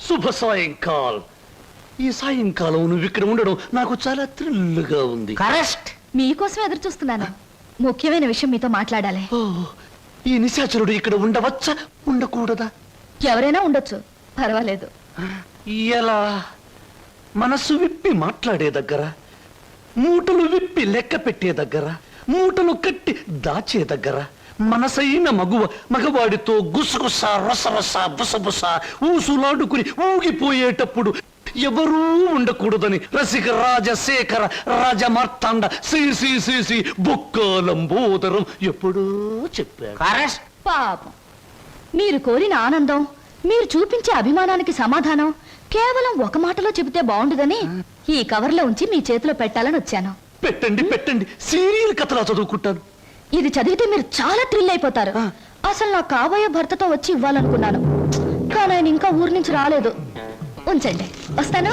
శుభ సాయంకాలం. ఈ సాయంకాలం నువ్వు ఇక్కడ ఉండడం నాకు చాలా థ్రిల్గా ఉంది. కరెక్ట్. మీకోసం ఎదురు చూస్తున్నాను. ముఖ్యమైన విషయం మీతో మాట్లాడాలి. ఈ నిశాచరుడు ఇక్కడ ఉండవచ్చా, ఉండకూడదా? ఎవరైనా ఉండొచ్చు, పర్వాలేదు. ఎలా? మనసు విప్పి మాట్లాడే దగ్గర, మూటలు విప్పి లెక్క పెట్టే దగ్గర, మూటలు కట్టి దాచే దగ్గర, మనసైన మగవాడితో గుసగుస రసరస బుసబుస ఊసులాడుకుని ఊగిపోయేటప్పుడు ఎవరూ ఉండకూడదని రసిక రాజశేఖర రాజమార్తాండ శ్రీ బొక్కలంబోదరం ఎప్పుడూ చెప్పాడు. పాపం, మీరు కోరిన ఆనందం, మీరు చూపించే అభిమానానికి సమాధానం కేవలం ఒక మాటలో చెబితే బాగుండదని ఈ కవర్లో ఉంచి మీ చేతిలో పెట్టాలని వచ్చాను. పెట్టండి పెట్టండి, సీరియల్ కథలా చదువుకుంటాను. ఇది చదివితే మీరు చాలా థ్రిల్ అయిపోతారు. అసలు నా కాబోయే భర్తతో వచ్చి ఇవ్వాలనుకున్నాను, కానీ ఆయన ఇంకా ఊరి నుంచి రాలేదు. ఉంచండి, వస్తాను.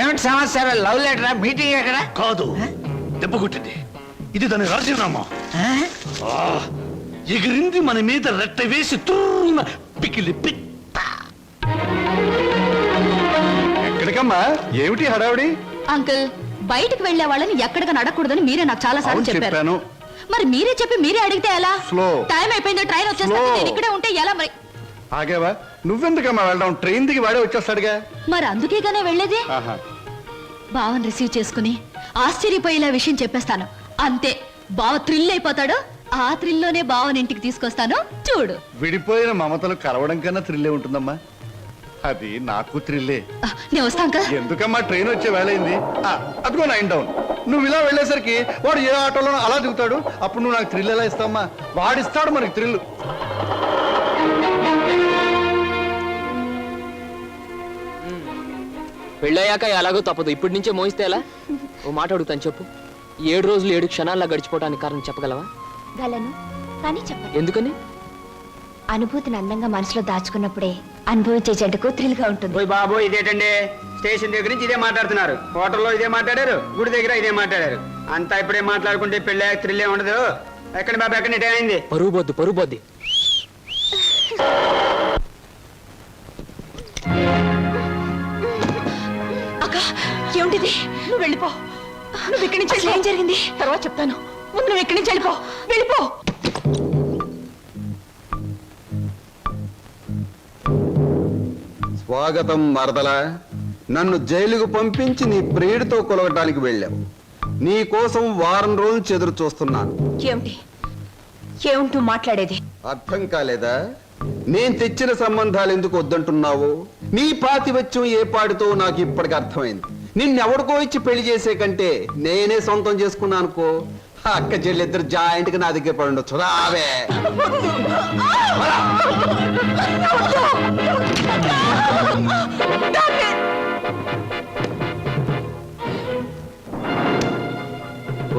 ఏమిటి సమాచారం? లవ్ లెటరా? మీటింగ్ ఎక్కడ? కాదు, దెబ్బ కొట్టింది. ఇది దాని రాజీనామా. ఎగిరింది మన మీద రెట్ట వేసి తూన పికిలి పిట్ట. ఎక్కడికమ్మా? ఏమిటి హడావిడి? అంకుల్, బయటికి వెళ్లే వాళ్ళని ఎక్కడికి నడకూడదని మీరే నాకు చాలా సార్లు చెప్పారు. మరి మీరే చెప్పి మీరే అడిగితే ఎలా? టైం అయిపోయింది, ట్రైన్ వచ్చేస్తుంది, నేను ఇక్కడే ఉంటే ఎలా? మరి ఆగేవా? నువ్వెందుకమ్మా వెళ్ళడం? ట్రైన్ దిగి వాడే వచ్చేస్తాడుగా. మరి అందుకేగానే వెళ్ళేది. బావని రిసీవ్ చేసుకుని ఆశ్చర్యపోయేలా విషయం చెప్పేస్తాను, అంతే. బావ థ్రిల్ అయిపోతాడు. ఆ థ్రిల్లోనే బావని ఇంటికి తీసుకొస్తాను, చూడు. విడిపోయిన మమతలు కలవడం కన్నా థ్రిల్లే ఉంటుందమ్మా. అది నాకు థ్రిల్లే. నేను వస్తాను. ఎందుకమ్మా, ట్రైన్ వచ్చే వేళయింది. అదిగో 9 డౌన్. నువ్వు ఇలా వెళ్ళేసరికి వాడు ఏ ఆటోలో అలా దిగుతాడు. అప్పుడు నువ్వు నాకు థ్రిల్ ఎలా ఇస్తావమ్మా? వాడిస్తాడు మనకి థ్రిల్. పెళ్ళయ్యాక ఎలాగో తప్పదు, ఇప్పటి నుంచే మోయిస్తే ఎలా? ఓ మాట అడుగుతాను, చెప్పు. 7 రోజులు 7 క్షణాల్లో గడిచిపోవడానికి కారణం చెప్పగలవా? గలను, కానీ చెప్పండి. ఎందుకని? అనుభూతిని అందంగా మనసులో దాచుకున్నప్పుడే అనుభవించే జంటకు థ్రిల్గా ఉంటుంది. ఓయ్ బాబు, ఇదేటండి? స్టేషన్ దగ్గర నుంచి ఇదే మాట్లాడుతున్నారు, హోటల్లో ఇదే మాట్లాడారు, గుడి దగ్గర ఇదే మాట్లాడారు. అంతా ఇప్పుడే మాట్లాడుకుంటే పెళ్ళి థ్రిల్లే ఉండదు. ఎక్కడ బాబు, ఎక్కడ టైం అయింది? పరువు బొద్ది. అక్క, ఏమిటిది? నువ్వు వెళ్ళిపో. నువ్వు ఇక్కడి నుంచి ఏం జరిగింది తర్వాత చెప్తాను. ముందు నువ్వు ఇక్కడి నుంచి వెళ్ళిపో. స్వాగతం మరదలా. నన్ను జైలుకు పంపించి నీ ప్రియుడితో కొలవటానికి వెళ్ళావు. నీ కోసం వారం రోజులు చెదురు చూస్తున్నాను. ఏమిటూ మాట్లాడేది? అర్థం కాలేదా? నేను తెచ్చిన సంబంధాలు ఎందుకు వద్దంటున్నావు? నీ పాతివత్యం ఏ పాడితో నాకు ఇప్పటికి అర్థమైంది. నిన్నెవడికో ఇచ్చి పెళ్లి చేసే కంటే నేనే సొంతం చేసుకున్నాను అనుకో. అక్క చెల్లిద్దరు జాయింట్ గా నా దగ్గర పడి ఉండొచ్చు. రావే.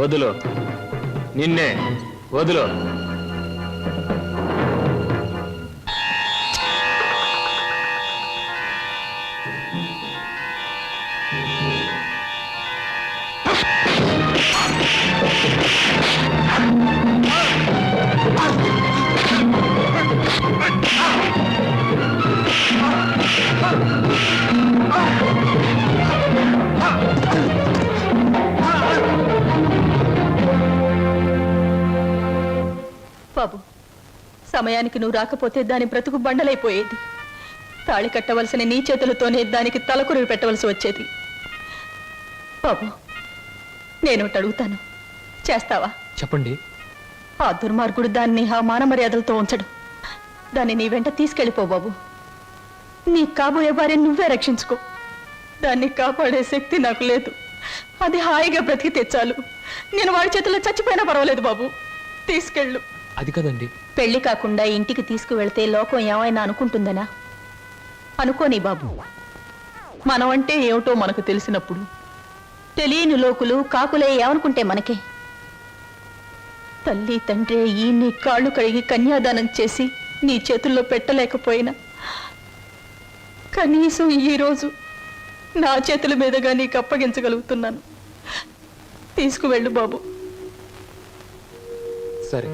వదులు, నిన్నే వదులు. బాబు, సమయానికి నువ్వు రాకపోతే దాని బ్రతుకు బండలైపోయేది. తాళి కట్టవలసిన నీ చేతులతోనే దానికి తలకొరివి పెట్టవలసి వచ్చేది. బాబు, నేను అడుగుతాను, చేస్తావా? చెప్పండి. ఆ దుర్మార్గుడు దాన్ని ఆ మాన మర్యాదలతో ఉంచడు. దాన్ని నీ వెంట తీసుకెళ్ళిపో బాబు. నీ కాబోయే భార్యను నువ్వే రక్షించుకో. దాన్ని కాపాడే శక్తి నాకు లేదు. అది హాయిగా బ్రతికి తెచ్చాలు. నేను వాడి చేతుల్లో చచ్చిపోయినా పర్వాలేదు బాబు, తీసుకెళ్ళు. అది కదండి. పెళ్లి కాకుండా ఇంటికి తీసుకువెళ్తే లోకం ఏమైనా అనుకుంటుందనా? అనుకోని బాబు. మనం అంటే ఏమిటో మనకు తెలిసినప్పుడు తెలియని లోకులు కాకులే ఏమనుకుంటే మనకే? తల్లి తండ్రి ఈ నీ కాళ్ళు కడిగి కన్యాదానం చేసి నీ చేతుల్లో పెట్టలేకపోయినా కనీసం ఈరోజు నా చేతుల మీదుగా నీకు అప్పగించగలుగుతున్నాను. తీసుకువెళ్ళు బాబు. సరే.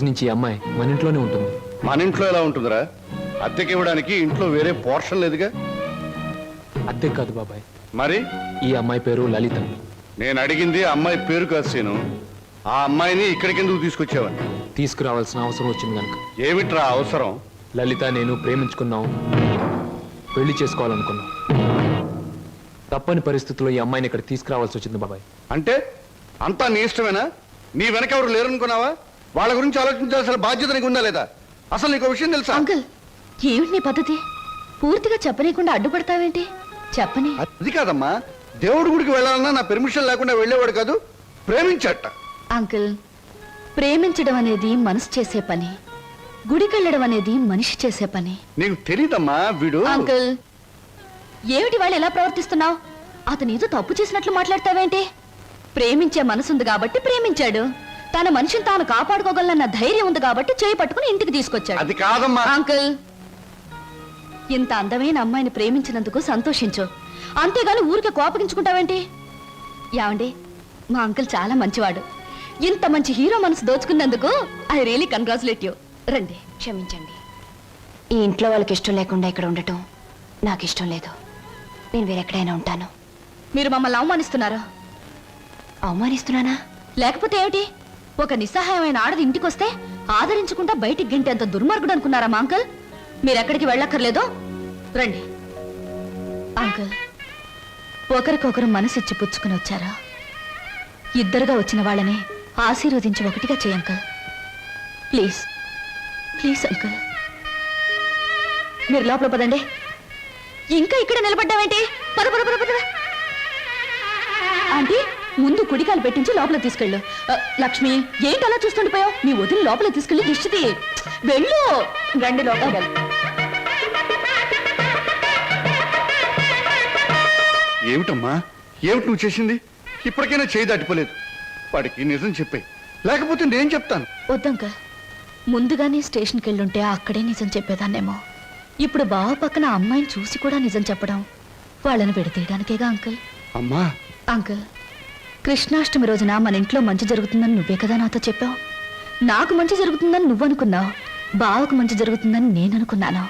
రోజు నుంచి ఈ అమ్మాయి మన ఇంట్లోనే ఉంటుంది. మన ఇంట్లో ఎలా ఉంటుందిరా? అద్దెకి ఇవ్వడానికి ఇంట్లో వేరే పోర్షన్ లేదుగా. అద్దె కాదు బాబాయ్, మరి ఈ అమ్మాయి పేరు లలిత. నేను అడిగింది ఆ అమ్మాయి పేరు కాదు సీను. ఆ అమ్మాయిని ఇక్కడికి ఎందుకు తీసుకొచ్చావని. తీసుకురావాల్సిన అవసరం వచ్చింది కనుక. ఏమిట్రా అవసరం? లలిత నేను ప్రేమించుకున్నాం, పెళ్లి చేసుకోవాలనుకున్నాం. తప్పని పరిస్థితుల్లో ఈ అమ్మాయిని ఇక్కడ తీసుకురావాల్సి వచ్చింది బాబాయ్. అంటే అంతా నీ ఇష్టమేనా? నీ వెనక ఎవరు లేరనుకున్నావా? వాళ్ళ గురించి ఆలోచించాల్సిన బాధ్యత నీకు ఉందా లేదా? అసలు నీకు విషయం తెలుసా? అంకుల్, ఏమిటి నీ పద్ధతి? పూర్తిగా చెప్పనీయకుండా అడ్డుపడతావేంటి? చెప్పని. అది కాదమ్మా, దేవుడి గుడికి వెళ్ళాలన్నా నా పెర్మిషన్ లేకుండా వెళ్ళేవాడు కాదు, ప్రేమించట. అంకుల్, ప్రేమించడం అనేది మనసు చేసే పని, గుడికెళ్ళడం అనేది మనిషి చేసే పని. నీకు తెలీదమ్మా వీడు. అంకుల్, ఏమిటి వాళ్ళు ఎలా ప్రవర్తిస్తున్నావు? అతను ఏదో తప్పు చేసినట్లు మాట్లాడతావేంటి? ప్రేమించే మనసుంది కాబట్టి ప్రేమించాడు. తన మనిషిని తాను కాపాడుకోగలన్న ధైర్యం ఉంది కాబట్టి చేయి పట్టుకుని ఇంటికి తీసుకొచ్చాడు. అది కాదమ్మా. అంకుల్, ఇంత అందమైన అమ్మాయిని ప్రేమించినందుకు సంతోషించు, అంతేగాని ఊరికే కోపగించుకుంటావేంటి? యావండి, మా అంకుల్ చాలా మంచివాడు. ఇంత మంచి హీరో మనసు దోచుకున్నందుకు ఐ రియలీ కంగ్రాచులేట్ యూ. రండి. క్షమించండి, ఈ ఇంట్లో వాళ్ళకి ఇష్టం లేకుండా ఇక్కడ ఉండటం నాకు ఇష్టం లేదు. నేను వేరెక్కడైనా ఉంటాను. మీరు మమ్మల్ని అవమానిస్తున్నారా? అవమానిస్తున్నానా? లేకపోతే ఏమిటి? ఒక నిస్సహాయమైన ఆడది ఇంటికొస్తే ఆదరించకుండా బయటికి గెంటేంత దుర్మార్గుడు అనుకున్నారా మా అంకుల్? మీరెక్కడికి వెళ్ళక్కర్లేదో రండి. అంకుల్, ఒకరికొకరు మనసిచ్చి పుచ్చుకుని వచ్చారా? ఇద్దరుగా వచ్చిన వాళ్ళని ఆశీర్వదించి ఒకటిగా చేయ అంకుల్. Please please uncle. మీరు లోపల పదండి. ఇంకా ఇక్కడ నిలబడ్డావేంటి? పద పద పద పద. ఆంటీ, ముందు కుడికాలు పెట్టించి లోపల తీసుకెళ్ళు. లక్ష్మి, ఏంటి అలా చూస్తుండిపోయావు? మీ వదిన లోపల తీసుకెళ్ళి దిష్టిది. వెళ్ళు. రండి లోపల. ఏమిటమ్మా, ఏమిటి నువ్వు చేసింది? ఇప్పటికైనా చేయి దాటిపోలేదు. వాడికి నిజం చెప్పే, లేకపోతే నేను చెప్తాను. వద్దంక, ముందుగానే స్టేషన్కి వెళ్ళుంటే అక్కడే నిజం చెప్పేదాన్నేమో. ఇప్పుడు బావ పక్కన అమ్మాయిని చూసి కూడా నిజం చెప్పడం వాళ్ళని విడతీయడానికేగా అంకుల్. అమ్మా. అంకుల్, కృష్ణాష్టమి రోజున మన ఇంట్లో మంచి జరుగుతుందని నువ్వే కదా నాతో చెప్పావు. నాకు మంచి జరుగుతుందని నువ్వు అనుకున్నావు, బావకు మంచి జరుగుతుందని నేను అనుకున్నాను.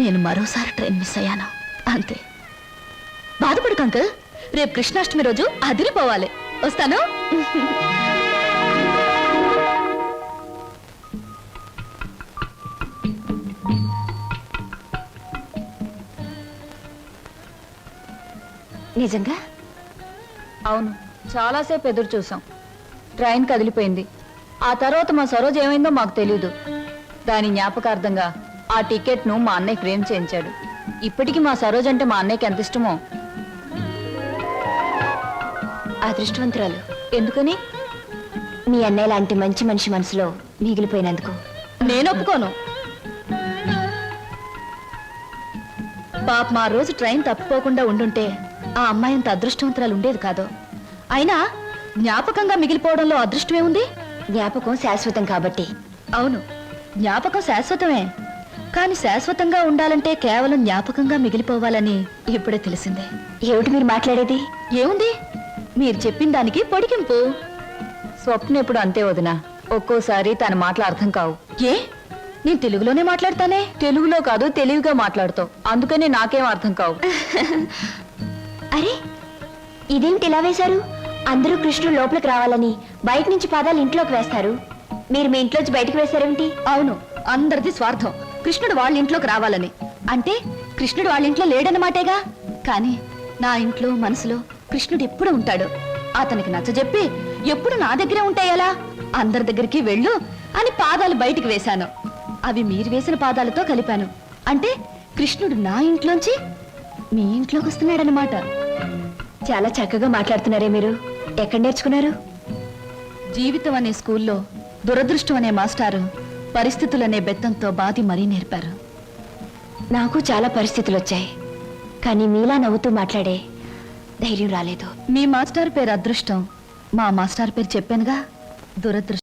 నేను మరోసారి ట్రైన్ మిస్ అయ్యాను, అంతే. బాధపడకు అంకుల్, రేపు కృష్ణాష్టమి రోజు అదిరిపోవాలి. వస్తాను. నిజంగా? అవును, చాలాసేపు ఎదురు చూసాం. ట్రైన్ కదిలిపోయింది. ఆ తర్వాత మా సరోజ్ ఏమైందో మాకు తెలియదు. దాని జ్ఞాపకార్థంగా ఆ టికెట్ను మా అన్నయ్య ఫ్రేమ్ చేయించాడు. ఇప్పటికీ మా సరోజ్ అంటే మా అన్నయ్యకి ఎంత ఇష్టమో. అదృష్టవంతురాలు. ఎందుకని? మీ అన్నయ్య లాంటి మంచి మనిషి మనసులో మిగిలిపోయినందుకు. నేను ఒప్పుకోను. పాప మా రోజు ట్రైన్ తప్పిపోకుండా ఉండుంటే ఆ అమ్మాయి అంత అదృష్టవంతురాలు ఉండేది కాదు. అయినా జ్ఞాపకంగా మిగిలిపోవడంలో అదృష్టమే ఉంది. జ్ఞాపకం శాశ్వతం కాబట్టి. అవును, జ్ఞాపకం శాశ్వతమే. కానీ శాశ్వతంగా ఉండాలంటే కేవలం జ్ఞాపకంగా మిగిలిపోవాలని ఇప్పుడే తెలిసిందే. ఏమిటి మీరు మాట్లాడేది? ఏముంది, మీరు చెప్పిన దానికి పొడిగింపు. స్వప్న ఎప్పుడు అంతే వదినా, ఒక్కోసారి తన మాటలు అర్థం కావు. ఏ, నేను తెలుగులోనే మాట్లాడతానే. తెలుగులో కాదు, తెలివిగా మాట్లాడుతావు. అందుకని నాకేం అర్థం కావు. అరే, ఇదేమిటి ఇలా వేశారు? అందరూ కృష్ణుడు లోపలికి రావాలని బయట నుంచి పాదాలు ఇంట్లోకి వేస్తారు. మీరు మీ ఇంట్లోంచి బయటకు వేశారేమిటి? అవును, అందరిది స్వార్థం. కృష్ణుడు వాళ్ళ ఇంట్లోకి రావాలని. అంటే కృష్ణుడు వాళ్ళ ఇంట్లో లేడన్నమాటేగా. కానీ నా ఇంట్లో మనసులో కృష్ణుడు ఎప్పుడు ఉంటాడు. అతనికి నచ్చజెప్పి ఎప్పుడు నా దగ్గరే ఉంటాయలా? అందరి దగ్గరికి వెళ్ళు అని పాదాలు బయటికి వేశాను. అవి మీరు వేసిన పాదాలతో కలిపాను. అంటే కృష్ణుడు నా ఇంట్లోంచి మీ ఇంట్లోకి వస్తున్నాడనమాట. చాలా చక్కగా మాట్లాడుతున్నారే మీరు. ఎక్కడ నేర్చుకున్నారు? జీవితం అనే స్కూల్లో దురదృష్టం అనే మాస్టారు పరిస్థితులనే బెత్తంతో బాధి మరీ నేర్పారు. నాకు చాలా పరిస్థితులు వచ్చాయి, కానీ మీలా నవ్వుతూ మాట్లాడే ధైర్యం రాలేదు. మీ మాస్టర్ పేరు అదృష్టం, మా మాస్టర్ పేరు చెప్పానుగా, దురదృష్టం.